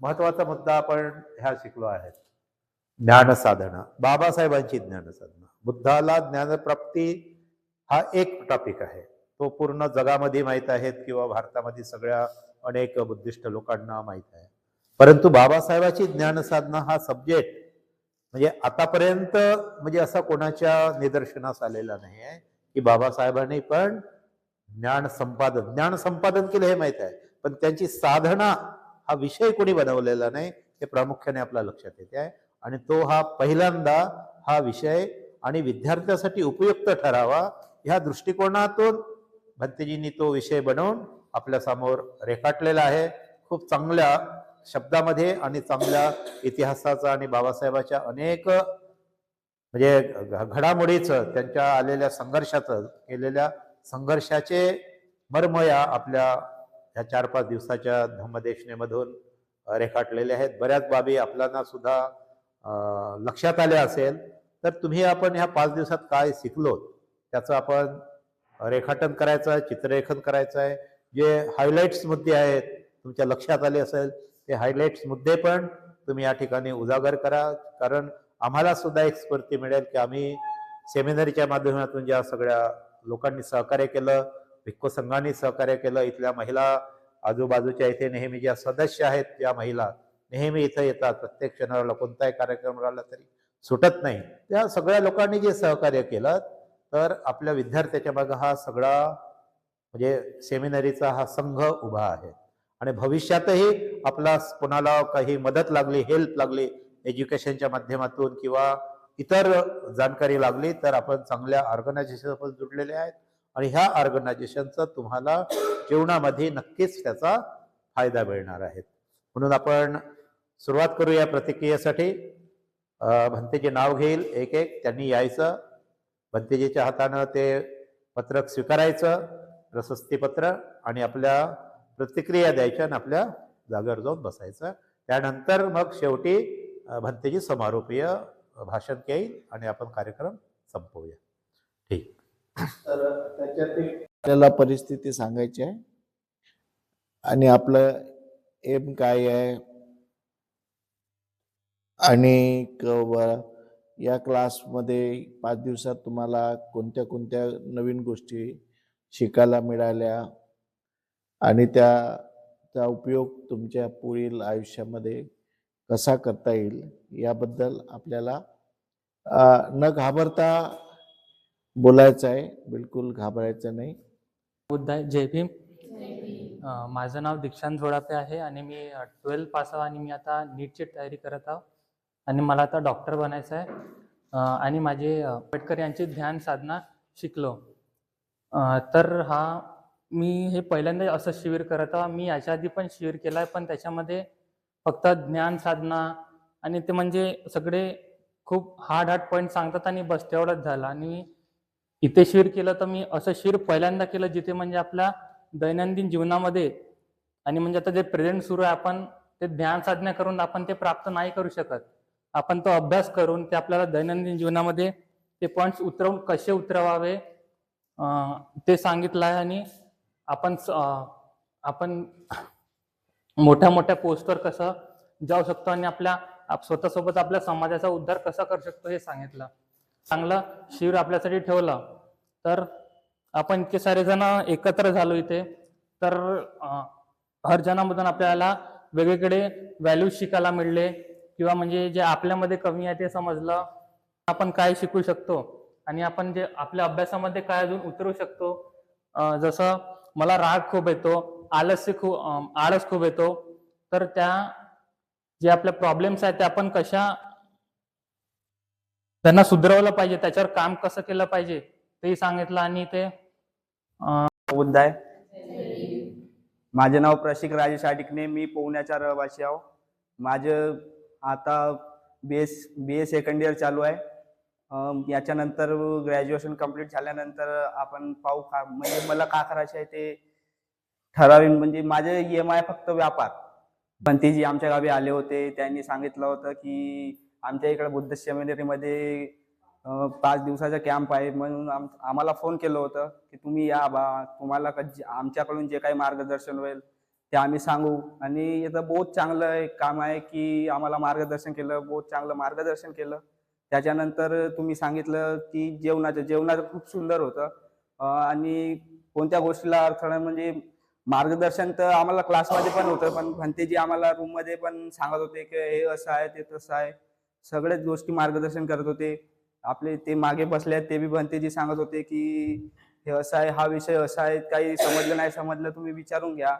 महत्वाचा मुद्दा आपण ह्या शिकलो आहे, ज्ञानसाधना, बाबासाहेबांची ज्ञानसाधना. बुद्धाला ज्ञानप्राप्ती हा एक टॉपिक आहे, तो पूर्ण जगामध्ये माहीत आहेत किंवा भारतामध्ये सगळ्या अनेक बुद्धिस्ट लोकांना माहीत आहे. परंतु बाबासाहेबांची ज्ञानसाधना हा सब्जेक्ट म्हणजे आतापर्यंत म्हणजे असा कोणाच्या निदर्शनास आलेला नाही आहे की बाबासाहेबांनी पण ज्ञान संपादन केलं हे माहित आहे, पण त्यांची साधना हा विषय कोणी बनवलेला नाही हे प्रामुख्याने आपल्या लक्षात येते आहे. आणि तो हा पहिल्यांदा हा विषय आणि विद्यार्थ्यांसाठी उपयुक्त ठरावा ह्या दृष्टिकोनातून भंतेजींनी तो विषय बनवून आपल्या समोर रेखाटलेला आहे. खूप चांगल्या शब्दामध्ये आणि चांगल्या इतिहासाचा आणि बाबासाहेबांच्या अनेक म्हणजे घडामोडीचं, त्यांच्या आलेल्या संघर्षाचं, केलेल्या संघर्षाचे मर्म या आपल्या ह्या 4-5 दिवसाच्या धम्मदेशनेमधून रेखाटलेले आहेत. बऱ्याच बाबी आपल्याला सुद्धा लक्षात आल्या असेल. तर तुम्ही आपण ह्या 5 दिवसात काय शिकलो त्याचं आपण रेखाटन करायचं आहे, चित्ररेखन करायचं आहे. जे हायलाइट्स मुद्दे आहेत तुमच्या लक्षात आले असेल ते हायलाइट्स मुद्दे पण तुम्ही या ठिकाणी उजागर करा, कारण आम्हाला सुद्धा एक स्फूर्ती मिळेल की आम्ही सेमिनरीच्या माध्यमातून ज्या सगळ्या लोकांनी सहकार्य केलं, भिक्खू संघाने सहकार्य केलं, इथल्या महिला आजूबाजूच्या इथे नेहमी ज्या सदस्य आहेत त्या महिला नेहमी इथं येतात, प्रत्येक शनिवारला कोणताही कार्यक्रम राहिला तरी सुटत नाही, त्या सगळ्या लोकांनी जे सहकार्य केलं तर आपल्या विद्यार्थ्याच्या मागे हा सगळा म्हणजे सेमिनरीचा हा संघ उभा आहे. आणि भविष्यातही आपला कोणाला काही मदत लागली, हेल्प लागली एज्युकेशनच्या माध्यमातून किंवा इतर जानकारी लागली तर आपण चांगल्या ऑर्गनायझेशनसोबत जुडलेले आहेत आणि ह्या ऑर्गनायझेशनचा तुम्हाला जीवनामध्ये नक्कीच त्याचा फायदा मिळणार आहे. म्हणून आपण सुरुवात करूया प्रतिक्रियेसाठी. भंतेचे नाव घेईल एक एक, त्यांनी यायचं, भंतेजीच्या हातानं ते पत्रक स्वीकारायचं, प्रशस्ती पत्र, आणि आपल्या प्रतिक्रिया द्यायच्या आणि आपल्या जागेवर जाऊन बसायचं. त्यानंतर मग शेवटी भंतेजी समारोपीय भाषण घेईल आणि आपण कार्यक्रम संपवूया. ठीक. तर त्याच्यात आपल्याला परिस्थिती सांगायची आहे आणि आपलं एम काय आहे आणि या क्लासमध्ये 5 दिवसात तुम्हाला कोणत्या कोणत्या नवीन गोष्टी शिकायला मिळाल्या आणि त्याचा उपयोग तुमच्या पुढील आयुष्यामध्ये कसा करता येईल याबद्दल आपल्याला न घाबरता बोलायचं आहे, बिलकुल घाबरायचं नाही. बुद्धाय, जय भीम. माझं नाव दीक्षांत झोडापे आहे आणि मी 12th पास आहे आणि मी आता नीटची तयारी करत आहो आणि मला आता डॉक्टर बनायचं आहे आणि माझे आंबेडकर यांची ध्यान साधना शिकलो. तर मी हे पहिल्यांदा असं शिबिर करत आहो. मी याच्या आधी पण शिबिर केलं आहे, पण त्याच्यामध्ये फक्त ज्ञान साधना आणि ते म्हणजे सगळे खूप हार्ड पॉईंट सांगतात आणि बस तेवढंच झालं. आणि इथे शिबिर केलं तर मी असं शिबिर पहिल्यांदा केलं जिथे म्हणजे आपल्या दैनंदिन जीवनामध्ये आणि म्हणजे आता जे प्रेझेंट सुरू आहे आपण ते ध्यान साधना करून आपण ते प्राप्त नाही करू शकत. आपण तो अभ्यास करून ते आपल्याला दैनंदिन जीवनामध्ये ते पॉईंट्स उतरवून कसे उतरवावे ते सांगितलं आहे. आणि आपण मोठ्या मोठ्या पोस्टवर कसं जाऊ शकतो आणि आपल्या स्वतःसोबत आपल्या समाजाचा उद्धार कसा करू शकतो हे सांगितलं. चांगलं शिबिर आपल्यासाठी ठेवलं. तर आपण इतके सारे जण एकत्र झालो इथे, तर हर जणामधून आपल्याला वेगवेगळे व्हॅल्यूज शिकायला मिळले किंवा म्हणजे जे आपल्यामध्ये कमी आहे ते समजलं, आपण काय शिकू शकतो आणि आपण जे आपल्या अभ्यासामध्ये काय अजून उतरू शकतो. जसं मला राग खूप येतो, आळस खूप येतो, तर त्या जे आपल्या प्रॉब्लेम्स आहेत ते आपण कशा त्यांना सुधारवलं पाहिजे, त्याच्यावर काम कसं केलं पाहिजे तेही सांगितलं. आणि ते बुद्धाय, माझे नाव प्रशिक राजेश आटिकणे, मी पुण्याचा रहिवासी आहो. माझं आता बी ए सेकंड इयर चालू आहे. याच्यानंतर ग्रॅज्युएशन कंप्लीट झाल्यानंतर आपण पाहू म्हणजे मला का करायचं आहे ते ठरावीन. म्हणजे माझे एम आहे फक्त व्यापार. भंतेजी आमच्या गावी आले होते, त्यांनी सांगितलं होतं की आमच्या इकडे बुद्ध सेमिनरीमध्ये 5 दिवसाचा कॅम्प आहे, म्हणून आम्हाला फोन केलं होतं की तुम्ही या बा, तुम्हाला आमच्याकडून जे काही मार्गदर्शन होईल ते आम्ही सांगू. आणि इथं बहुत चांगलं एक काम आहे की आम्हाला मार्गदर्शन केलं, बहुत चांगलं मार्गदर्शन केलं. त्याच्यानंतर तुम्ही सांगितलं की जेवणाचं खूप सुंदर होतं. आणि कोणत्या गोष्टीला अडथळा म्हणजे मार्गदर्शन तर आम्हाला क्लासमध्ये पण होतं, पण भंतेजी आम्हाला रूममध्ये पण सांगत होते की हे असं आहे, ते तसं आहे. सगळ्याच गोष्टी मार्गदर्शन करत होते. आपले ते मागे बसले आहेत ते बी भंतेजी सांगत होते की हे असं आहे, हा विषय असा आहे, काही समजलं नाही समजलं तुम्ही विचारून घ्या.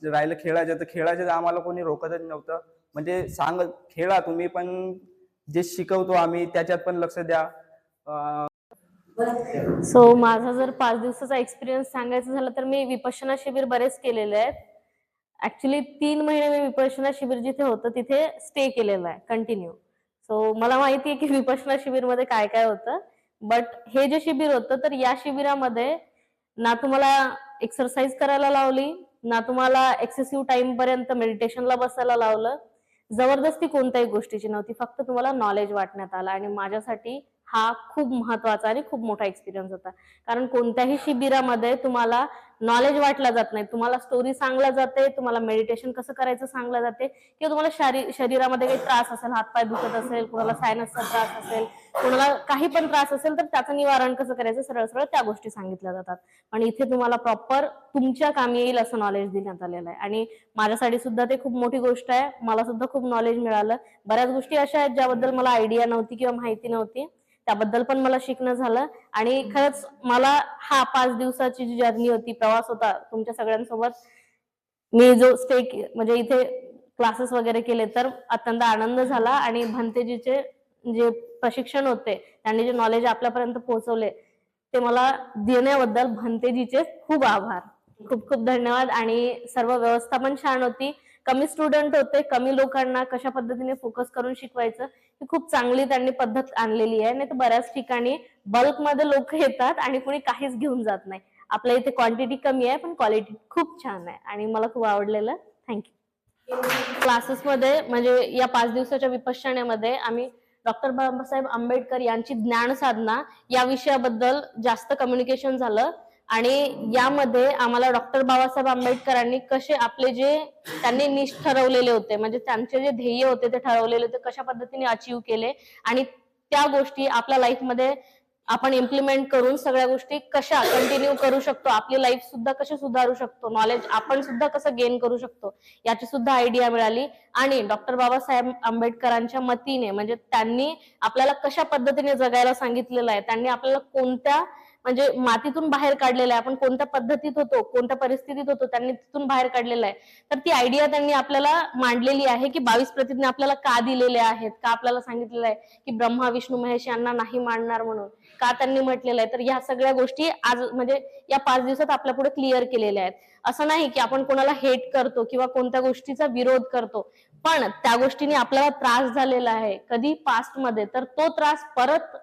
राहिलं खेळाचं तर खेळाचं आम्हाला कोणी रोकतच नव्हतं. म्हणजे खेळा तुम्ही, पण जे शिकवतो आम्ही त्याच्यात पण लक्ष द्या. सो माझा जर 5 दिवसाचा एक्सपिरियन्स सांगायचा झाला तर मी विपश्यना शिबिर बरेच केलेले आहेत. ऍक्च्युली 3 महिने मी विपश्यना शिबिर जिथे होतं तिथे स्टे केलेला आहे कंटिन्यू. सो मला माहिती आहे की विपश्यना शिबिरमध्ये काय काय होतं. बट हे जे शिबिर होतं तर या शिबिरामध्ये ना तुम्हाला एक्सरसाइज करायला लावली, ना तुम्हाला एक्सेसिव्ह टाइम पर्यंत मेडिटेशनला बसायला लावलं. जबरदस्ती कोणत्याही गोष्टीची नव्हती. फक्त तुम्हाला नॉलेज वाटण्यात आलं आणि माझ्यासाठी हा खूप महत्वाचा आणि खूप मोठा एक्सपिरियन्स होता. कारण कोणत्याही शिबिरामध्ये तुम्हाला नॉलेज वाटलं जात नाही. तुम्हाला स्टोरी सांगल्या जाते, तुम्हाला मेडिटेशन कसं करायचं सांगलं जाते किंवा तुम्हाला शरीरामध्ये काही त्रास असेल, हातपाय दुखत असेल, कुणाला सायनसचा त्रास असेल, कुणाला काही पण त्रास असेल तर त्याचं निवारण कसं करायचं सरळ सरळ त्या गोष्टी सांगितल्या जातात. पण इथे तुम्हाला प्रॉपर तुमच्या कामी येईल असं नॉलेज देण्यात आलेलं आहे आणि माझ्यासाठी सुद्धा ते खूप मोठी गोष्ट आहे. मला सुद्धा खूप नॉलेज मिळालं. बऱ्याच गोष्टी अशा आहेत ज्याबद्दल मला आयडिया नव्हती किंवा माहिती नव्हती. त्याबद्दल पण मला शिकणं झालं आणि खरंच मला हा 5 दिवसाची जी जर्नी होती, प्रवास होता तुमच्या सगळ्यांसोबत, मी जो म्हणजे इथे क्लासेस वगैरे केले तर अत्यंत आनंद झाला आणि भंतेजीचे जे प्रशिक्षण होते त्यांनी जे नॉलेज आपल्यापर्यंत पोहोचवले ते मला देण्याबद्दल भंतेजीचे खूप आभार. खूप खूप धन्यवाद. आणि सर्व व्यवस्था पण छान होती. कमी स्टुडंट होते, कमी लोकांना कशा पद्धतीने फोकस करून शिकवायचं ही खूप चांगली त्यांनी पद्धत आणलेली आहे. नाही तर बऱ्याच ठिकाणी बल्कमध्ये लोक येतात आणि कोणी काहीच घेऊन जात नाही. आपल्या इथे क्वांटिटी कमी आहे पण क्वालिटी खूप छान आहे आणि मला खूप आवडलेलं. थँक्यू. क्लासेसमध्ये म्हणजे या 5 दिवसाच्या विपश्यनेमध्ये आम्ही डॉक्टर बाबासाहेब आंबेडकर यांची ज्ञानसाधना या विषयाबद्दल जास्त कम्युनिकेशन झालं आणि यामध्ये आम्हाला डॉक्टर बाबासाहेब आंबेडकरांनी कसे आपले जे त्यांनी निष्ठ ठरवलेले होते, म्हणजे त्यांचे जे ध्येय होते ते ठरवलेले होते, कशा पद्धतीने अचीव केले आणि त्या गोष्टी आपल्या लाईफमध्ये आपण इम्प्लिमेंट करून सगळ्या गोष्टी कशा कंटिन्यू करू शकतो, आपली लाईफ सुद्धा कशी सुधारू शकतो, नॉलेज आपण सुद्धा कसं गेन करू शकतो याची सुद्धा आयडिया मिळाली. आणि डॉक्टर बाबासाहेब आंबेडकरांच्या मतीने म्हणजे त्यांनी आपल्याला कशा पद्धतीने जगायला सांगितलेलं आहे, त्यांनी आपल्याला कोणत्या म्हणजे मातीतून बाहेर काढलेलं आहे, आपण कोणत्या पद्धतीत होतो, कोणत्या परिस्थितीत होतो, त्यांनी तिथून बाहेर काढलेलं आहे. तर ती आयडिया त्यांनी आपल्याला मांडलेली आहे की 22 प्रतिज्ञा आपल्याला का दिलेल्या आहेत, का आपल्याला सांगितलेलं आहे की ब्रह्मा विष्णू महेश यांना नाही मांडणार म्हणून का त्यांनी म्हटलेलं आहे. तर ह्या सगळ्या गोष्टी आज म्हणजे या 5 दिवसात आपल्या पुढे क्लिअर केलेल्या आहेत. असं नाही की आपण कोणाला हेट करतो किंवा कोणत्या गोष्टीचा विरोध करतो, पण त्या गोष्टीने आपल्याला त्रास झालेला आहे कधी पास्ट मध्ये, तर तो त्रास परत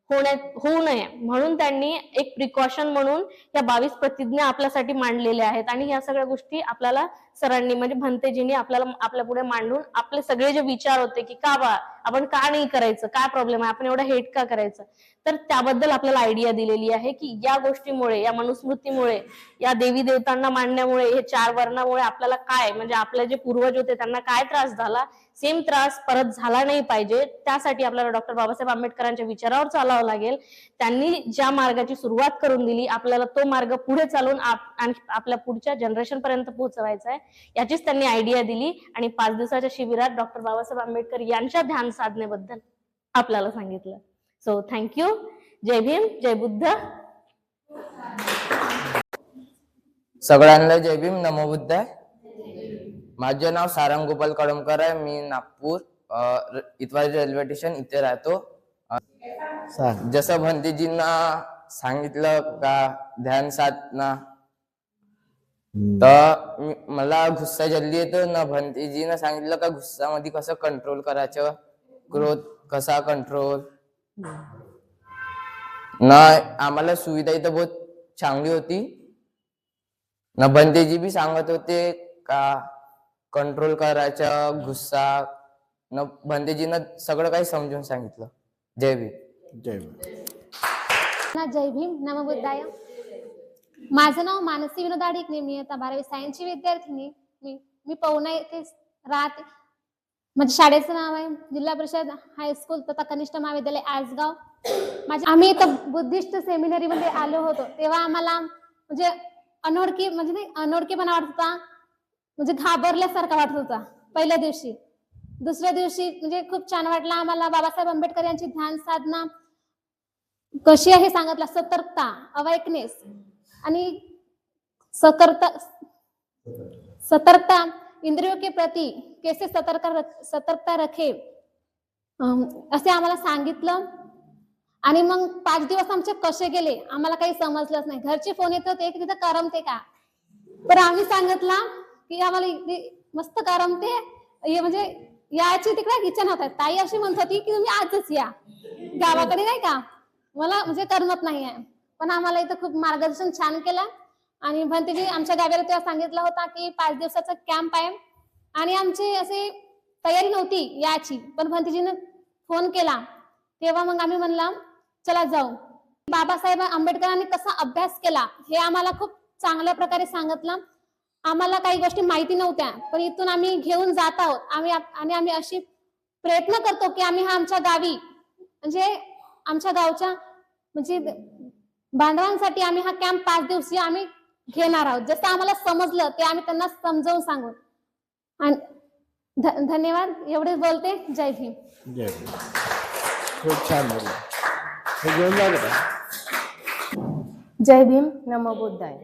होऊ नये म्हणून त्यांनी एक प्रिकॉशन म्हणून या 22 प्रतिज्ञा आपल्यासाठी मांडलेल्या आहेत. आणि या सगळ्या गोष्टी आपल्याला सरांनी म्हणजे भंतेजींनी आपल्याला आपल्या पुढे मांडून आपले सगळे जे विचार होते की का बा आपण का नाही करायचं, काय प्रॉब्लेम आहे, आपण एवढं हेट का करायचं, तर त्याबद्दल आपल्याला आयडिया दिलेली आहे की या गोष्टीमुळे, या मनुस्मृतीमुळे, या देवी देवतांना मांडण्यामुळे, हे 4 वर्णामुळे आपल्याला काय म्हणजे आपले जे पूर्वज होते त्यांना काय त्रास झाला, सेम त्रास परत झाला नाही पाहिजे. त्यासाठी आपल्याला डॉक्टर बाबासाहेब आंबेडकरांच्या विचारावर चालावं लागेल. त्यांनी ज्या मार्गाची सुरुवात करून दिली आपल्याला तो मार्ग पुढे चालून आपल्या पुढच्या जनरेशन पर्यंत पोहोचवायचा आहे, याचीच त्यांनी आयडिया दिली. आणि 5 दिवसाच्या शिबिरात डॉक्टर बाबासाहेब आंबेडकर यांच्या ध्यान साधनेबद्दल आपल्याला सांगितलं. So thank you. जय भीम, जय बुद्ध. सगळ्यांना जय भीम, नमो बुद्धाय. माझे नाव सारंग गोपाल कळमकर आहे. मी नागपूर इतवारी रेल्वे स्टेशन इथे राहतो. जसं भंतेजींना सांगितलं का ध्यान साधना, तर मला गुस्सा जल्दी येतो ना. भंतेजीनं सांगितलं का गुस्सामध्ये कसं कंट्रोल करायचं, क्रोध कसा कंट्रोल ना. आम्हाला सुविधा इथं बहुत चांगली होती ना. भंतेजी बी सांगत होते का कंट्रोल करायचं गुस्सा न. भंतेजीनं सगळं काही समजून सांगितलं. जय भीम. जय भीम. जय भीम, नमो बुद्धाय. माझं नाव मानसी विनोद आडिकने. मी आता 12वी सायन्सची विद्यार्थिनी. मी मी पवना येथे राहते. माझ्या शाळेचं नाव आहे जिल्हा परिषद हायस्कूल तथा कनिष्ठ महाविद्यालय आसगाव. आम्ही इथं बुद्धिस्ट सेमिनरी मध्ये आलो होतो तेव्हा आम्हाला म्हणजे अनोळखीपणा वाटत होता, म्हणजे घाबरल्यासारखा वाटत होता पहिल्या दिवशी. दुसऱ्या दिवशी म्हणजे खूप छान वाटलं आम्हाला. बाबासाहेब आंबेडकर यांची ध्यान साधना कशी आहे सांगितलं. सतर्कता, अवेकनेस आणि सतर्कता इंद्रियों के प्रति कैसे सतर्कता रखे असे आम्हाला सांगितलं. आणि मग 5 दिवस आमचे कसे गेले आम्हाला काही समजलंच नाही. घरचे फोन येत होते की तिथं करमते का, पण आम्ही सांगितलं की आम्हाला मस्त करमते, म्हणजे याची तिकडे इच्छा नव्हता. ताई अशी म्हणत होती की तुम्ही आजच या गावाकडे, नाही का मला म्हणजे करमत नाही आहे. पण आम्हाला इथं खूप मार्गदर्शन छान केलं. आणि भंतेजी आमच्या गावाला तेव्हा सांगितलं होता की 5 दिवसाचा कॅम्प आहे आणि आमची अशी तयारी नव्हती याची, पण भंतेजीने फोन केला तेव्हा मग आम्ही म्हणलं चला जाऊ. बाबासाहेब आंबेडकरांनी कसा अभ्यास केला हे आम्हाला खूप चांगल्या प्रकारे सांगितलं. आम्हाला काही गोष्टी माहिती नव्हत्या, पण इथून आम्ही घेऊन जात आहोत. आम्ही अशी प्रयत्न करतो की आम्ही आमच्या गावी म्हणजे आमच्या गावच्या म्हणजे बांधवांसाठी आम्ही हा कॅम्प 5 दिवसीय आम्ही घेणार आहोत. जसं आम्हाला समजलं ते आम्ही त्यांना समजावून सांगू. आणि धन्यवाद. एवढेच बोलते. जय भीम. जय भीम. खूप छान बोलला. हे घेऊन जा बरं. जय भीम, नमो बुद्धाय.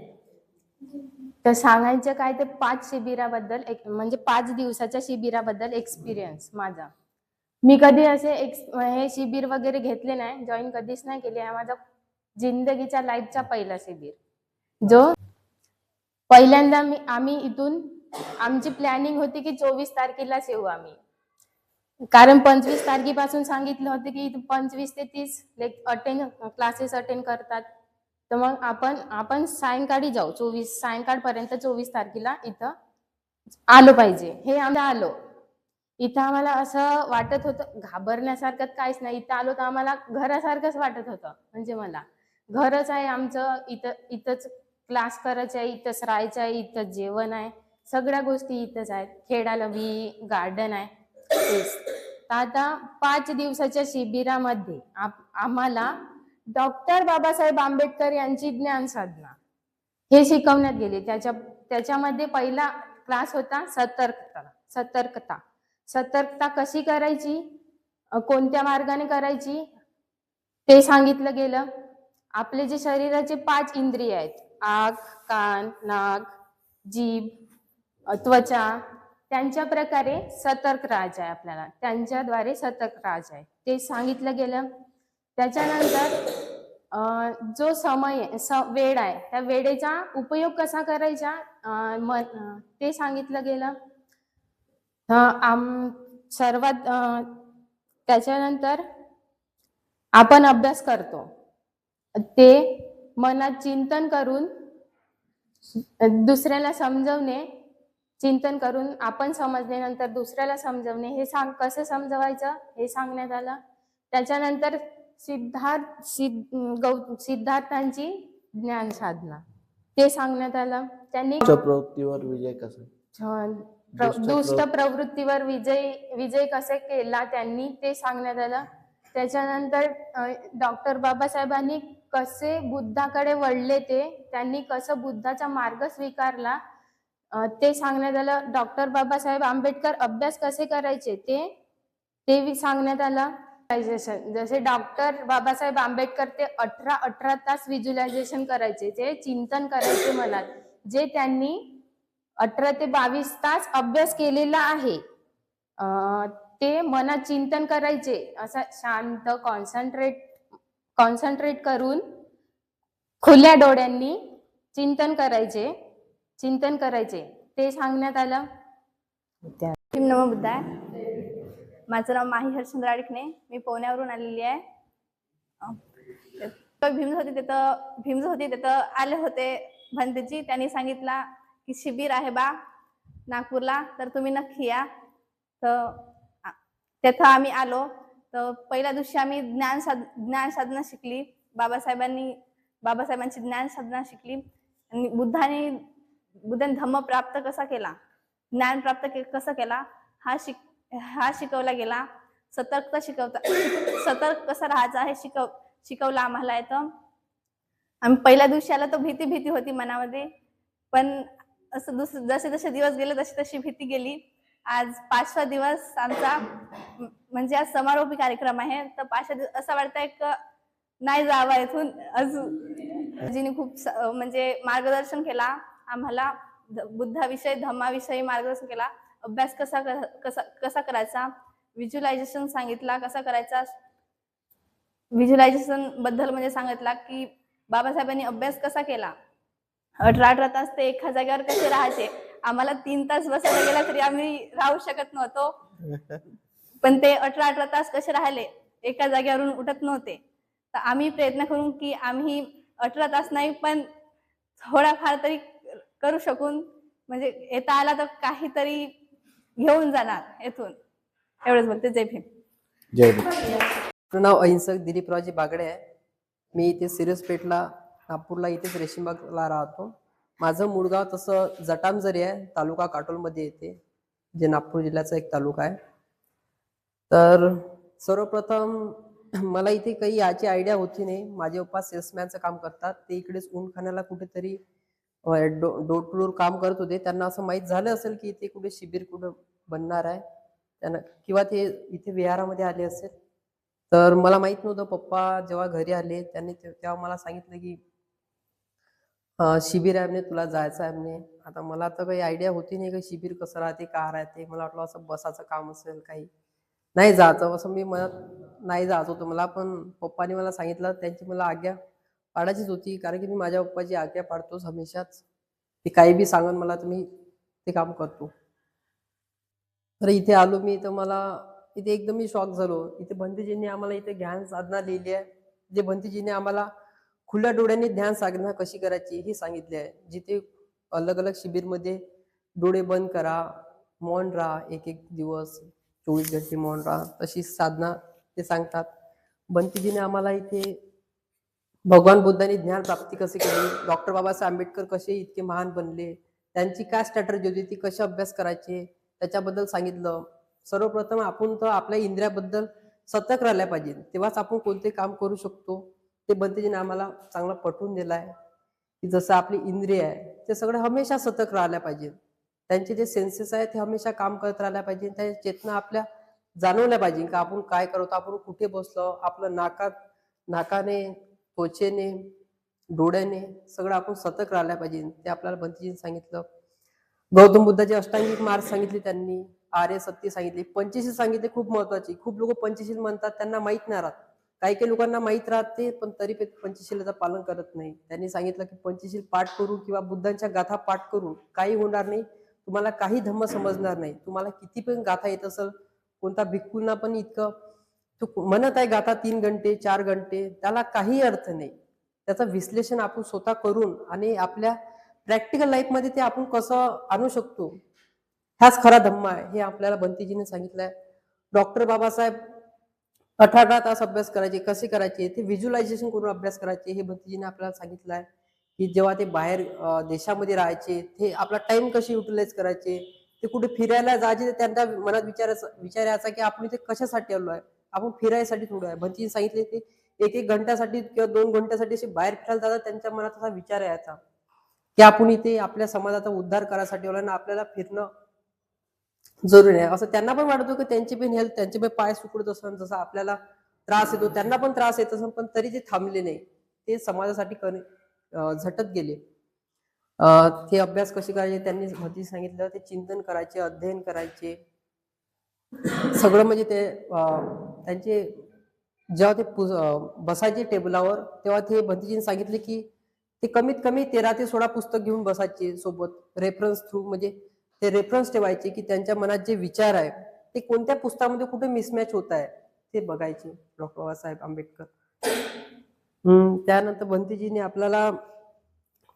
तर सांगायचं काय ते 5 शिबिराबद्दल म्हणजे 5 दिवसाच्या शिबिराबद्दल एक्सपिरियन्स माझा. मी कधी असे हे शिबिर वगैरे घेतले नाही, जॉईन कधीच नाही केले. हा माझा जिंदगीच्या लाईफचा पहिला शिबिर, जो पहिल्यांदा आम्ही इथून आमची प्लॅनिंग होती की 24 तारखेलाच येऊ आम्ही, कारण 25 तारखेपासून सांगितलं होतं की 25 ते 30 क्लासेस अटेंड करतात. तर मग आपण सायंकाळी जाऊ, 24 सायंकाळपर्यंत 24 तारखेला इथं आलो पाहिजे. हे आम्ही आलो. इथं आम्हाला असं वाटत होतं घाबरण्यासारखं काहीच नाही. इथं आलो तर आम्हाला घरासारखंच वाटत होतं. म्हणजे मला घरच आहे आमचं. इथंच क्लास करायचं आहे, इथंच राहायचं आहे, इथंच जेवण आहे, सगळ्या गोष्टी इथंच आहेत. खेळायला गार्डन आहे. तर आता 5 दिवसाच्या शिबिरामध्ये आम्हाला डॉक्टर बाबासाहेब आंबेडकर यांची ज्ञान साधना हे शिकवण्यात गेले. त्याच्यामध्ये पहिला क्लास होता सतर्कता कशी करायची, कोणत्या मार्गाने करायची ते सांगितलं गेलं. आपले जे शरीराचे 5 इंद्रिय आहेत, आग, कान, नाक, जीभ, त्वचा, त्यांच्या प्रकारे सतर्क राहायचं आहे आपल्याला. त्यांच्याद्वारे सतर्क राहायचं आहे ते सांगितलं गेलं. त्याच्यानंतर जो वेळ आहे त्या वेळेचा उपयोग कसा करायचा ते सांगितलं गेलं. सर्वात त्याच्यानंतर आपण अभ्यास करतो ते मनात चिंतन करून दुसऱ्याला समजवणे, चिंतन करून आपण समजल्यानंतर दुसऱ्याला समजवणे, हे कसं समजवायचं हे सांगण्यात आलं. त्याच्यानंतर सिद्धार्थांची ज्ञान साधना ते सांगण्यात आलं. त्यांनी प्रवृत्तीवर विजय कसा, दुष्ट प्रवृत्तीवर विजय कसे केला त्यांनी ते सांगण्यात आलं. त्याच्यानंतर डॉक्टर बाबासाहेबांनी कसे बुद्धाकडे वळले, त्यांनी कसं बुद्धाचा मार्ग स्वीकारला ते सांगण्यात आलं. डॉक्टर बाबासाहेब आंबेडकर अभ्यास कसे करायचे ते सांगण्यात आलं. जसे डॉक्टर बाबासाहेब आंबेडकर ते 18 तास व्हिज्युअलायझेशन करायचे, ते चिंतन करायचे मनात, जे त्यांनी 18 ते 22 तास अभ्यास केलेला आहे. ते मनात चिंतन करायचे, असं शांत कॉन्सन्ट्रेट करून खुल्या डोळ्यांनी चिंतन करायचे ते सांगण्यात आलं. नमो बुद्धाय. माझं नाव माही हरचंद्र आडिकने. मी पुण्यावरून आलेली आहे. भीमज होती तिथं आले होते भंतेजी. त्यांनी सांगितला की शिबिर आहे बा नागपूरला, तर तुम्ही नक्की या. तर तिथं आम्ही आलो. तर पहिल्या दिवशी आम्ही ज्ञान साधना शिकली. बाबासाहेबांची ज्ञान साधना शिकली. आणि बुद्धाने धम्म प्राप्त कसा केला, ज्ञान प्राप्त कसं केला हा शिकवला गेला. सतर्क कसं राहायचं हे शिकवलं आम्हाला इथं. आम्ही पहिल्या दिवशी आला तर भीती होती मनामध्ये, पण असं जसे जसे दिवस गेले तशी भीती गेली. आज 5वा दिवस आमचा, म्हणजे आज समारोपी कार्यक्रम आहे. तर 5व्या दिवस असं वाटतंय की नाही जावं इथून अजून. जिने खूप म्हणजे मार्गदर्शन केला आम्हाला, बुद्धाविषयी धम्माविषयी मार्गदर्शन केला. अभ्यास कसा करायचा, व्हिज्युअलायझेशन सांगितला कसा करायचा. व्हिज्युअलायझेशन बद्दल म्हणजे सांगितला की बाबासाहेबांनी अभ्यास कसा केला. 18 तास ते एका जागेवर कसे राहायचे. आम्हाला 3 तास बसायला गेला तरी आम्ही राहू शकत नव्हतो, पण ते 18 तास कसे राहिले, एका जागेवरून उठत नव्हते. तर आम्ही प्रयत्न करू की आम्ही 18 तास नाही पण थोडाफार तरी करू शकून, म्हणजे येता आला तर काहीतरी घेऊन जाणार येथून. एवढंच बोलते. जय भीम. जय भीम. माझं नाव अहिंसक दिलीपरावजी बागडे आहे. मी इथे सिरसपेठला, नागपूरला इथेच रेशीमबागला राहतो. माझं मूळ गाव तसं जटामझरी आहे, तालुका काटोलमध्ये येते, जे नागपूर जिल्ह्याचा एक तालुका आहे. तर सर्वप्रथम मला इथे काही याची आयडिया होती नाही. माझे पप्पा सेल्समॅनचं काम करतात. ते इकडेच ऊनखाण्याला कुठेतरी डोर टू डोर काम करत होते. त्यांना असं माहीत झालं असेल की इथे कुठे शिबिर कुठं बनणार आहे त्यांना, किंवा ते इथे विहारामध्ये आले असेल. तर मला माहित नव्हतं. पप्पा जेव्हा घरी आले त्यांनी तेव्हा मला सांगितलं की शिबिर आहे म्हणे, तुला जायचं आहे म्हणे. आता मला तर काही आयडिया होती नाही की शिबिर कसं राहते, का राहते. मला वाटलं असं बसाचं काम असेल, काही नाही जायचं असं मी म्हणत नाही जायचं होतं मला. पण पप्पाने मला सांगितलं, त्यांची मला आज्ञा पाळायचीच होती, कारण की मी माझ्या पप्पाची आज्ञा पाळतोच हमेशाच. ते काही बी सांगन मला तर मी ते काम करतो. तर इथे आलो मी, तर मला इथे एकदम मी शॉक झालो. इथे भंतेजींनी आम्हाला इथे ध्यान साधना लिहिली आहे. जे भंतेजींनी आम्हाला खुल्या डोळ्यांनी ध्यान साधना कशी करायची हे सांगितले आहे. जिथे अलग अलग शिबिरमध्ये डोळे बंद करा, मौन राहा, एक दिवस 24 घंटे मौन राहा, तशी साधना ते सांगतात. भंतेजीने आम्हाला इथे भगवान बुद्धांनी ज्ञान प्राप्ती कशी केली, डॉक्टर बाबासाहेब आंबेडकर कसे इतके महान बनले, त्यांची काय स्ट्रॅटर्जी होती, ती कसे अभ्यास करायचे त्याच्याबद्दल सांगितलं. सर्वप्रथम आपण तर आपल्या इंद्रियाबद्दल सतर्क राहायला पाहिजे, तेव्हाच आपण कोणते काम करू शकतो. ते भंतेजीने आम्हाला चांगला पटवून दिला आहे की जसं आपली इंद्रिय आहे ते सगळं हमेशा सतर्क राहायला पाहिजे. त्यांचे जे सेन्सेस आहेत ते हमेशा काम करत राहायला पाहिजे. त्या चेतना आपल्या जाणवल्या पाहिजे की आपण काय करतो, आपण कुठे बसलो, आपलं नाकाने, त्वचेने, डोळ्याने सगळं आपण सतर्क राहायला पाहिजे. ते आपल्याला भंतेजीने सांगितलं. गौतम बुद्धाचे अष्टांगिक मार्ग सांगितले त्यांनी, आर्य सत्य सांगितले, पंचशील सांगितले, खूप महत्वाची. खूप लोक पंचशील म्हणतात, त्यांना माहित नाही राहत. काही लोकांना माहित राहते पण तरी पंचशीलाचं पालन करत नाही. त्यांनी सांगितलं की पंचशील पाठ करून किंवा बुद्धांच्या गाथा पाठ करून काही होणार नाही, तुम्हाला काही धम्म समजणार नाही. तुम्हाला किती पण गाथा येत असेल, कोणता भिक्खूंना पण इतकं तो म्हणत आहे गाथा 3 घंटे 4 घंटे, त्याला काही अर्थ नाही. त्याचं विश्लेषण आपण स्वतः करून आणि आपल्या प्रॅक्टिकल लाईफमध्ये ते आपण कसं आणू शकतो, हाच खरा धम्म आहे, हे आपल्याला भंतेजीने सांगितलंय. डॉक्टर बाबासाहेब 18 तास अभ्यास करायचे, कसे करायचे ते व्हिज्युअलायझेशन करून अभ्यास करायचे, हे भंतेजीने आपल्याला सांगितलं आहे. की जेव्हा ते बाहेर देशामध्ये राहायचे, ते आपला टाइम कशी युटिलाइज करायचे, ते कुठे फिरायला जायचे, त्यांना मनात विचारायचा की आपण इथे कशासाठी आलो आहे, आपण फिरायसाठी थोडं आहे. भंतेजीने सांगितले ते 1 घंट्यासाठी किंवा 2 घंट्यासाठी असे बाहेर फिरायला जातात. त्यांच्या मनात असा विचार यायचा की आपण इथे आपल्या समाजाचा उद्धार करायसाठी आलो ना, आपल्याला फिरणं जरुरी आहे. असं त्यांना पण वाटत होतं की त्यांची पण हेल्थ, त्यांचे पण पाय सुकडत असतात, जसा आपल्याला त्रास येतो त्यांना पण त्रास येत असत, पण तरी ते थांबले नाही. ते समाजासाठी झटत गेले. ते अभ्यास कसे करायचे त्यांनी भंतेजी सांगितलं. ते चिंतन करायचे, अध्ययन करायचे सगळं. म्हणजे ते त्यांचे जेव्हा ते बसायचे टेबलावर, तेव्हा ते भंतेजीने सांगितले की ते कमीत कमी 13 ते 16 पुस्तक घेऊन बसायचे सोबत, रेफरन्स थ्रू. म्हणजे ते रेफरन्स ठेवायचे की त्यांच्या मनात जे विचार आहे ते कोणत्या पुस्तकामध्ये कुठे मिसमॅच होत आहे ते बघायचे डॉक्टर बाबासाहेब आंबेडकर. त्यानंतर भंतेजीने आपल्याला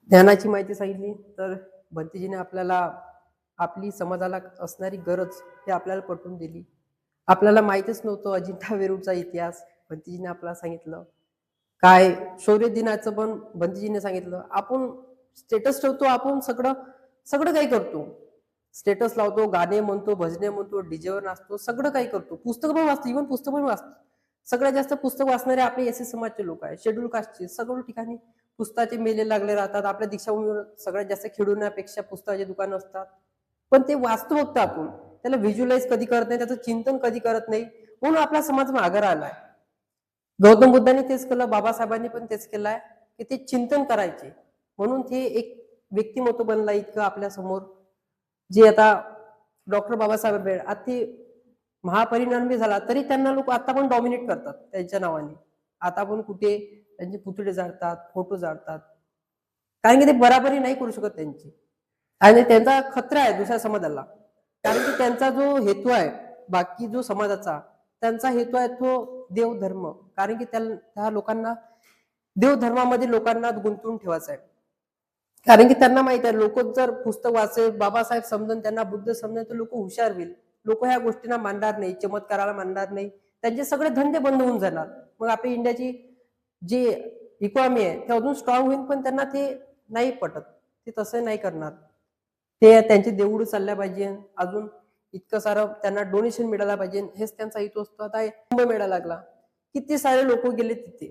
ध्यानाची माहिती सांगितली. तर भंतेजीने आपल्याला आपली समाजाला असणारी गरज हे आपल्याला पटवून दिली. आपल्याला माहितच नव्हतं अजिंठा वेरूळचा इतिहास, भंतेजीने आपल्याला सांगितलं. काय शौर्य दिनाचं पण भंतेजीने सांगितलं. आपण स्टेटस ठेवतो, आपण सगळं सगळं काही करतो. स्टेटस लावतो, गाणे म्हणतो, भजने म्हणतो, डीजेवर नाचतो, सगळं काही करतो. पुस्तकं पण वाचतो, इव्हन पुस्तक पण वाचतो. सगळ्यात जास्त पुस्तक वाचणारे आपले एससी समाजचे लोक आहेत, शेड्यूल कास्टचे. सगळं ठिकाणी पुस्तकाचे मेले लागले राहतात. आपल्या दीक्षाभूमीवर सगळ्यात जास्त खेळण्यापेक्षा पुस्तकाचे दुकानं असतात. पण ते वाचतो फक्त आपण, त्याला व्हिज्युअलाइज कधी करत नाही, त्याचं चिंतन कधी करत नाही. म्हणून आपला समाज मागे राहिलाय. गौतम बुद्धांनी तेच केलं, बाबासाहेबांनी पण तेच केलंय की ते चिंतन करायचे. म्हणून ते एक व्यक्तिमत्व बनला इतकं आपल्या समोर, जे आता डॉक्टर बाबासाहेब आंबेडकर आता ते महापरिनिर्वाण झाला तरी त्यांना लोक आता पण डॉमिनेट करतात त्यांच्या नावाने. आता पण कुठे त्यांचे पुतळे जाळतात, फोटो जाळतात, कारण की ते बराबरी नाही करू शकत त्यांची. आणि त्यांचा खतरा आहे दुसऱ्या समाजाला, कारण की त्यांचा जो हेतू आहे बाकी जो समाजाचा, त्यांचा हेतू आहे तो देवधर्म. कारण की त्या लोकांना देवधर्मामध्ये लोकांना गुंतवून ठेवायचं आहे. कारण की त्यांना माहित आहे, लोक जर पुस्तक वाचेल, बाबासाहेब समजून, त्यांना बुद्ध समजून, तर लोक हुशार होईल. लोक ह्या गोष्टींना मानणार नाही, चमत्काराला मानणार नाही, त्यांचे सगळे धंदे बंद होऊन जाणार. मग आपली इंडियाची जी इकॉनॉमी आहे ते अजून स्ट्रॉंग होईल, पण त्यांना ते नाही पटत. ते तसं नाही करणार. ते त्यांचे देऊळ चालल्या पाहिजे, अजून इतकं सारं त्यांना डोनेशन मिळायला पाहिजे, हेच त्यांचा हेतू असतो. आता कुंभ मेळा लागला, किती सारे लोक गेले तिथे,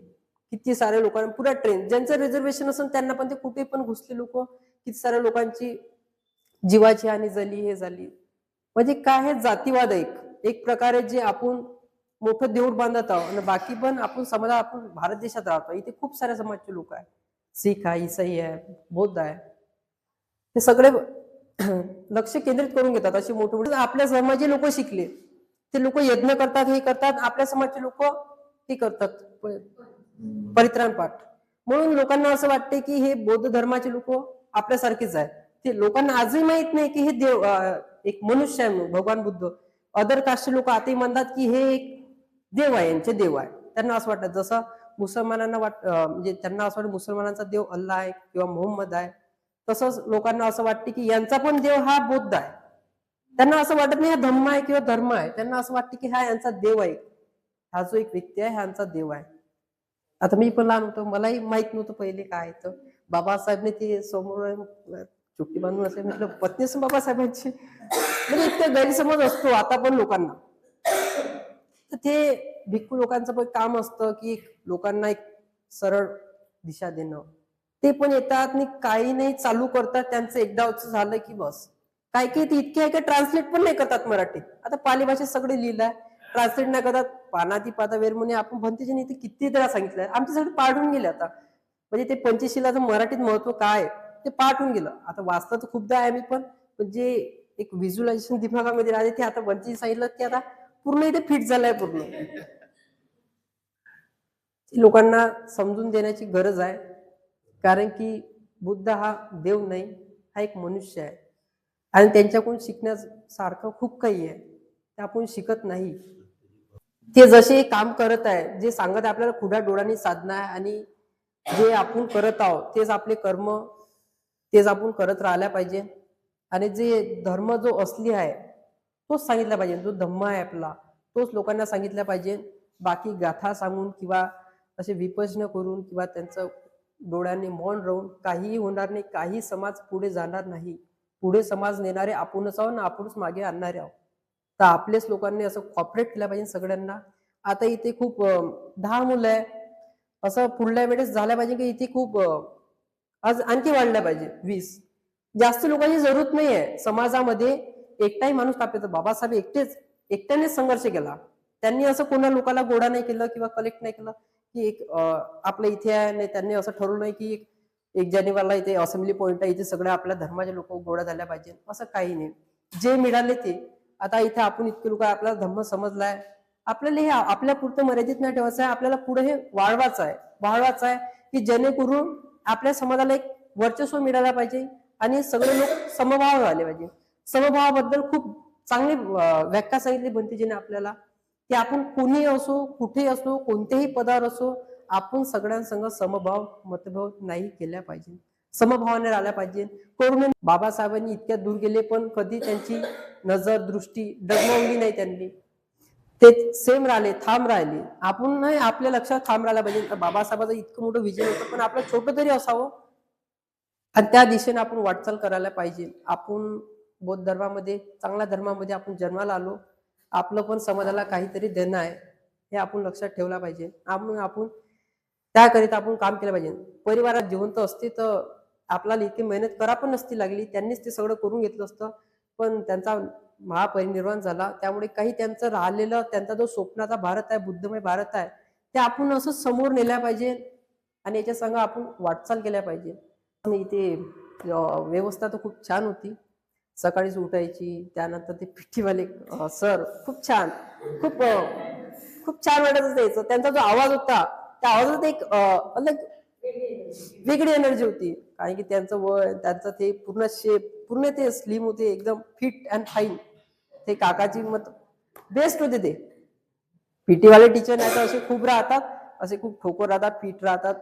किती सारे लोकांना पुरा ट्रेन, ज्यांचं रिझर्वेशन असेल त्यांना पण ते कुठे पण घुसले लोक. किती साऱ्या लोकांची जीवाची हानी झाली, हे झाली. म्हणजे काय हे जातीवाद आहे एक प्रकारे, जे आपण मोठं देऊळ बांधत आहोत आणि बाकी पण आपण समाज, आपण भारत देशात राहतो, इथे खूप साऱ्या समाजचे लोक आहेत, शीख आहे, इसाई आहे, बौद्ध आहे, हे सगळे लक्ष केंद्रित करून घेतात. असे मोठे मोठे आपल्या धर्माचे लोक शिकले, ते लोक यज्ञ करतात, हे करतात. आपल्या समाजचे लोक हे करतात परित्राण पाठ. म्हणून लोकांना असं वाटते की हे बौद्ध धर्माचे लोक आपल्यासारखेच आहे. ते लोकांना आजही माहित नाही की हे देव एक मनुष्य आहे. भगवान बुद्ध अदर कास्टचे लोक आताही म्हणतात की हे एक देव आहे, यांचे देव आहे. त्यांना असं वाटतं, जसं मुसलमानांना म्हणजे त्यांना असं वाटतं मुसलमानांचा देव अल्लाह आहे किंवा मोहम्मद आहे, तसंच लोकांना असं वाटतं की यांचा पण देव हा बुद्ध आहे. त्यांना असं वाटत नाही हा धम्म आहे किंवा धर्म आहे, त्यांना असं वाटतं की हा यांचा देव आहे, हा जो एक व्यक्ती आहे ह्यांचा देव आहे. आता मी पण लहान होतो, मलाही माहित नव्हतं पहिले काय. तर बाबासाहेबने ते समोर चुट्टी बांधून असे म्हटलं, पत्नी असं बाबासाहेबांची, म्हणजे इतका गैरसमज असतो आता पण लोकांना. तर ते भिक्खू लोकांचं पण काम असतं की लोकांना एक सरळ दिशा देणं. ते पण येतात आणि काही नाही चालू करतात, त्यांचं एकदा झालं की बस. काही काही ते इतके आहे की ट्रान्सलेट पण नाही करतात मराठीत. आता पाली भाषेत सगळे लिहिलंय, ट्रान्सलेट नाही करतात. पानाती पाता वेर म्हणे आपण भंतेजी इथे किती वेळा सांगितलंय, आमच्यासाठी पाठवून गेले आता. म्हणजे ते पंचशिलाचं मराठीत महत्व काय ते पाठवून गेलं. आता वाचता तर खूपदा आहे मी पण जे एक व्हिज्युअलायझेशन दिमागामध्ये राहते ते आता भंतेजी सांगितलं की आता पूर्ण इथे फिट झालंय पूर्ण. लोकांना समजून देण्याची गरज आहे, कारण की बुद्ध हा देव नाही, हा एक मनुष्य आहे. आणि त्यांच्याकडून शिकण्यासारखं खूप काही आहे, ते आपण शिकत नाही. ते जसे काम करत आहे, जे सांगत आपल्याला खुडा डोळ्यांनी साधना आहे, आणि जे आपण करत आहोत तेच आपले कर्म, तेच आपण करत राहायला पाहिजे. आणि जे धर्म जो असली आहे तोच सांगितला पाहिजे, जो धम्म आहे आपला तोच लोकांना सांगितला पाहिजे. बाकी गाथा सांगून किंवा असे विपश्यना करून किंवा त्यांचं डोळ्यांनी मौन राहून काहीही होणार नाही. काही समाज पुढे जाणार नाही. पुढे समाज नेणारे आपणच आहोत ना, आपणच मागे आणणारे आहोत. तर आपलेच लोकांनी असं कॉपरेट केलं पाहिजे सगळ्यांना. आता इथे खूप 10 मुलं आहे, असं पुढल्या वेळेस झालं पाहिजे की इथे खूप आज आणखी वाढल्या पाहिजे 20. जास्त लोकांची जरूरत नाही आहे समाजामध्ये. एकटाही माणूस कापले तर बाबासाहेब एकट्यानेच संघर्ष केला. त्यांनी असं कोणा लोकांना गोळा नाही केलं किंवा कलेक्ट नाही केलं की एक आपल्या इथे आहे. नाही, त्यांनी असं ठरवलं नाही की 1 जानेवारीला इथे असेंब्ली पॉइंट आहे, इथे सगळे आपल्या धर्माचे लोक गोळा झाल्या पाहिजे, असं काही नाही. जे मिळाले ते आता इथे आपण इतके लोक आपला धर्म समजलाय, आपल्याला हे आपल्या पुरतं मर्यादित नाही ठेवायचं आहे. आपल्याला पुढे हे वाढवायचं आहे की जेणेकरून आपल्या समाजाला एक वर्चस्व मिळायला पाहिजे आणि सगळे लोक समभाव आले पाहिजे. समभावाबद्दल खूप चांगली व्याख्या सांगितली भंतेजीने आपल्याला, की आपण कोणी असो, कुठे असो, कोणत्याही पदावर असो, आपण सगळ्यांसंग समभाव मतभाव नाही केल्या पाहिजे, समभावाने राहिल्या पाहिजे. करून बाबासाहेबांनी इतक्या दूर गेले पण कधी त्यांची नजर दृष्टी डगमगली नाही. त्यांनी ते सेम राहिले, ठाम राहिले. आपण नाही आपल्या लक्षात ठाम राहायला पाहिजे. बाबासाहेबांचं इतकं मोठं विजन होतं, पण आपलं छोटं तरी असावं. आणि त्या दिशेने आपण वाटचाल करायला पाहिजे. आपण बौद्ध धर्मामध्ये, चांगल्या धर्मामध्ये आपण जन्माला आलो. आपलं पण समाजाला काहीतरी देणं आहे, हे आपण लक्षात ठेवलं पाहिजे. आपण त्याकरिता आपण काम केलं पाहिजे. परिवारात जिवंत असते तर आपल्याला इतकी मेहनत करा पण नसती लागली. त्यांनीच ते सगळं करून घेतलं असतं, पण त्यांचा महापरिनिर्वाण झाला. त्यामुळे काही त्यांचं राहिलेलं, त्यांचा जो स्वप्नाचा भारत आहे, बुद्धमय भारत आहे, ते आपण असं समोर नेल्या पाहिजे आणि याच्या संग आपण वाटचाल केल्या पाहिजे. आणि इथे व्यवस्था तर खूप छान होती. सकाळीच उठायची, त्यानंतर ते पिठीवाले सर खूप छान, खूप छान वाटत असायचं. त्यांचा जो आवाज होता, त्या आवाजात एक अलग वेगळी एनर्जी होती. कारण की त्यांचं वय, त्यांचं ते पूर्ण शेप, पूर्ण ते स्लिम होते, एकदम फिट अँड फाईन. ते काकाची मत बेस्ट होते ते. पीटीवाले टीचर नाही तर असे खूप राहतात, असे खूप ठोकर राहतात, फिट राहतात.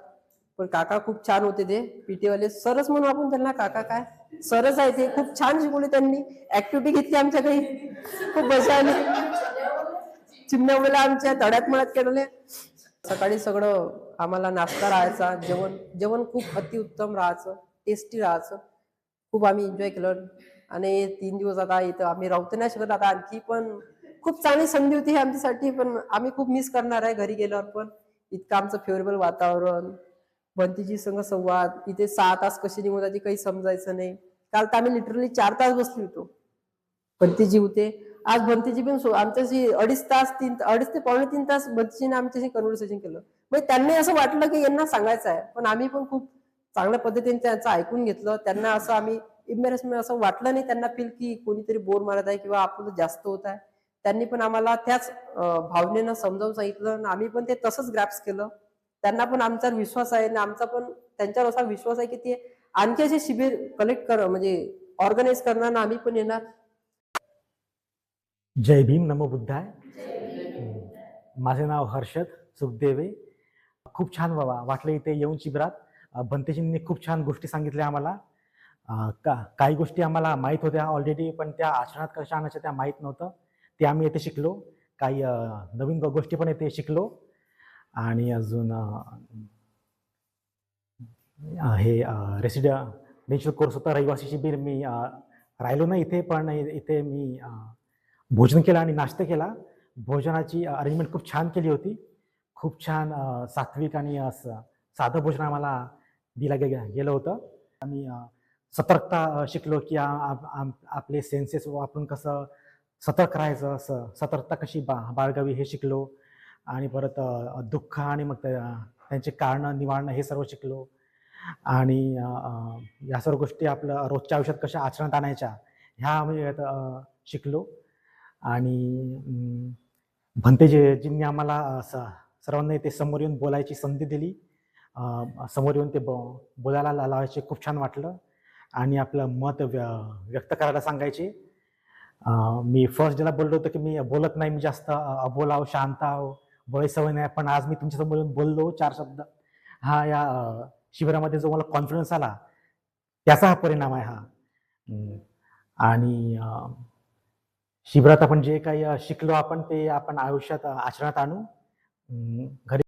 पण काका खूप छान होते ते पीटीवाले. सरच म्हणू आपण त्यांना, काका काय सरच आहे ते. खूप छान शिकवले त्यांनी. ऍक्टिव्हिटी घेतली आमच्या काही, खूप मजा आली. चिमण्या उडल्या आमच्या, तड्यात मळ्यात केलेले. सकाळी सगळं आम्हाला नाश्ता राहायचा, जेवण खूप अतिउत्तम राहायचं, टेस्टी राहायचं. खूप आम्ही एन्जॉय केलं. आणि 3 दिवस आता इथं आम्ही राहू तर नाही शकत आता आणखी, पण खूप चांगली संधी होती ही आमच्यासाठी. पण आम्ही खूप मिस करणार आहे घरी गेल्यावर. पण इतकं आमचं फेवरेबल वातावरण, भंतीजी संग संवाद, इथे 6 तास कसे निघून जाते काही समजायचं नाही. काल तर आम्ही लिटरली 4 तास बसलो होतो. भंतीजी होते, आज भंतीजी पण आमच्याशी 2.5 ते पावणे 3 तास भंतीजीने आमच्याशी कन्व्हर्सेशन केलं. म्हणजे त्यांनी असं वाटलं की यांना सांगायचं आहे, पण आम्ही पण खूप चांगल्या पद्धतीने त्यांचं ऐकून घेतलं. त्यांना असं आम्ही इम्बॅरेसमेंट असं वाटलं नाही त्यांना फील की कोणीतरी बोर मारत आहे किंवा आपलं जास्त होत आहे. त्यांनी पण आम्हाला त्याच भावनेनं समजावून सांगितलं आणि आम्ही पण ते तसंच ग्रॅप्स केलं. त्यांना पण आमच्यावर विश्वास आहे आणि आमचा पण त्यांच्यावर असा विश्वास आहे की ते आणखी असे शिबिर कलेक्ट म्हणजे ऑर्गनाईज करणार आणि आम्ही पण येणार. जय भीम, नमो बुद्धाय. माझे नाव हर्षद सुखदेवे. खूप छान वाटलं इथे येऊन शिबिरात. भंतेजींनी खूप छान गोष्टी सांगितल्या आम्हाला. काही गोष्टी आम्हाला माहीत होत्या ऑलरेडी, पण त्या आचरणात कशा आणायच्या त्या माहीत नव्हतं. ते आम्ही येथे शिकलो. काही नवीन गोष्टी पण येथे शिकलो. आणि अजून हे रेसिडेन्शियल कोर्स होता, रहिवासी शिबिर. मी राहिलो नाही इथे, पण इथे मी भोजन केलं आणि नाश्ता केला. भोजनाची अरेंजमेंट खूप छान केली होती. खूप छान सात्विक आणि साधं भोजन आम्हाला दिलं गेलं होतं. आम्ही सतर्कता शिकलो की आपले सेन्सेस वापरून कसं सतर्क राहायचं, सतर्कता कशी बाळगावी हे शिकलो. आणि परत दुःख आणि मग त्यांचे कारणं निवारणं हे सर्व शिकलो. आणि या सर्व गोष्टी आपलं रोजच्या आयुष्यात कशा आचरणात आणायच्या ह्या आम्ही शिकलो. आणि भंतेजींनी आम्हाला सर्वांना इथे समोर येऊन बोलायची संधी दिली. समोर येऊन ते बोलायला लावायचे. खूप छान वाटलं. आणि आपलं मत व्यक्त करायला सांगायचे. मी फर्स्ट डेला बोललो होतो की मी बोलत नाही, मी जास्त अबोलाव, शांत आहो, बोलायची सवय नाही. पण आज मी तुमच्यासमोर येऊन बोललो 4 शब्द. हा या शिबिरामध्ये जो मला कॉन्फिडन्स आला त्याचा हा परिणाम आहे हा. आणि शिबिरात आपण जे काही शिकलो आपण ते आपण आयुष्यात आचरणात आणू. घरी